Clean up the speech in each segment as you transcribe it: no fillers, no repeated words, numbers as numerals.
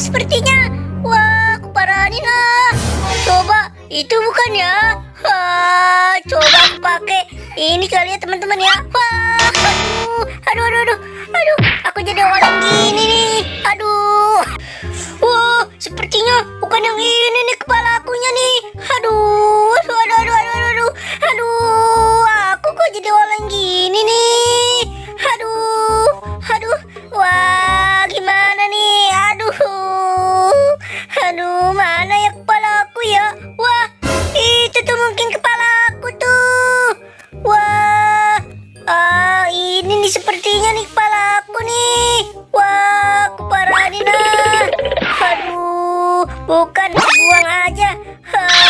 sepertinya. Wah, aku parahin lah. Coba, itu bukan ya? Coba aku pakai ini kali ya teman-teman ya. Wah, aduh, aku jadi orang gini nih. Aduh. Wah, sepertinya bukan yang ini nih kepala akunya nih. Aduh, aku kok jadi orang gini nih. Aduh, wah, gimana nih? Aduh, mana ya kepala aku ya? Wah, itu tuh mungkin kepala aku tuh. Wah, ini nih sepertinya nih kepala aku nih. Wah, aku parahin lah. Aduh, bukan, buang aja.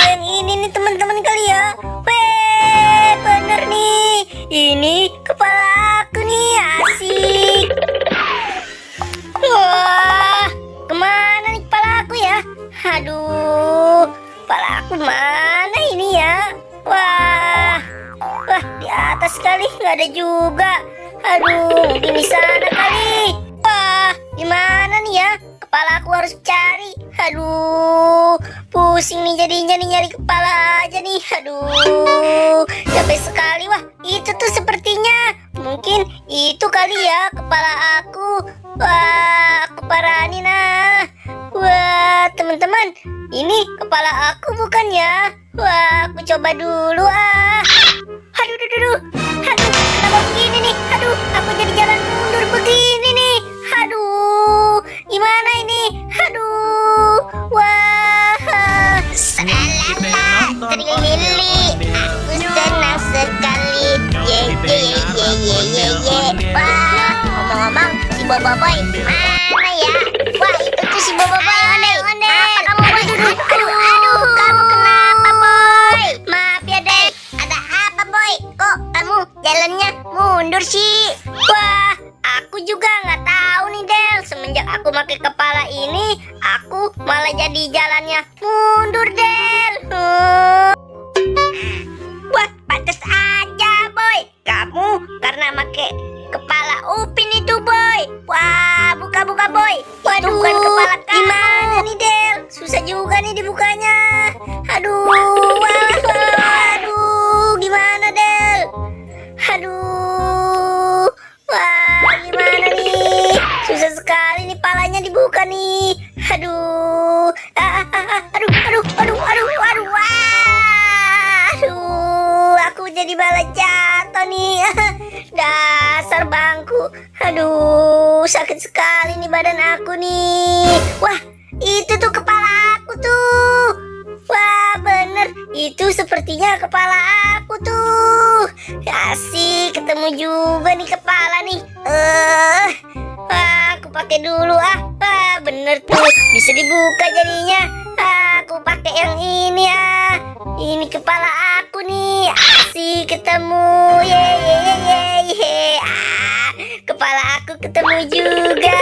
Yang ini nih teman-teman kali ya. Weh, bener nih. Ini kepala aku nih, asik. Wah, kemana nih kepala aku ya? Aduh, kepala aku mana ini ya? Wah, di atas kali, nggak ada juga. Aduh, mungkin di sana kali. Wah, gimana nih ya? Kepala aku harus cari. Aduh, pusing nih jadinya nih nyari kepala aja nih. Aduh, capek sekali. Wah, itu tuh sepertinya. Mungkin itu kali ya kepala aku. Wah, aku parahin lah. Wah, teman-teman, ini kepala aku bukan ya? Wah, aku coba dulu ah. Aduh, kenapa begini nih? Aduh, aku jadi jalan mundur begini nih. Aduh, gimana ini? Aduh, wah. Selamat Trilili, aku senang sekali. Ye. Wah, ngomong-ngomong, si Boboiboy mana ya? Wah, itu tuh si Boboiboy. Apa kamu boy? Aduh, kamu kenapa boy? Maaf ya deh. Ada apa boy? Kok kamu jalannya mundur sih? Wah, aku juga nggak tahu nih Del. Semenjak aku pakai kepala ini, aku malah jadi jalannya mundur Del. Wah, pantas aja boy. Kamu karena pakai kepala Upin itu boy. Wah, buka boy. Waduh, bukan kepala kamu. Gimana nih Del? Susah juga nih dibukanya. Aduh, gimana Del? Aduh, wah, gimana nih? Susah sekali nih palanya dibuka nih. Aduh, aku jadi malah jatuh nih. Dasar bangku. Aduh, sakit sekali nih badan aku nih. Wah, itu tuh kepala aku tuh. Wah, bener. Itu sepertinya kepala aku tuh. Asik, ketemu juga nih kepala nih. Aku pakai dulu ah. Bener tuh. Bisa dibuka jadinya. Aku pakai yang ini ah. Ini kepala aku nih. Asik, ketemu. Ye. Kepala aku ketemu juga.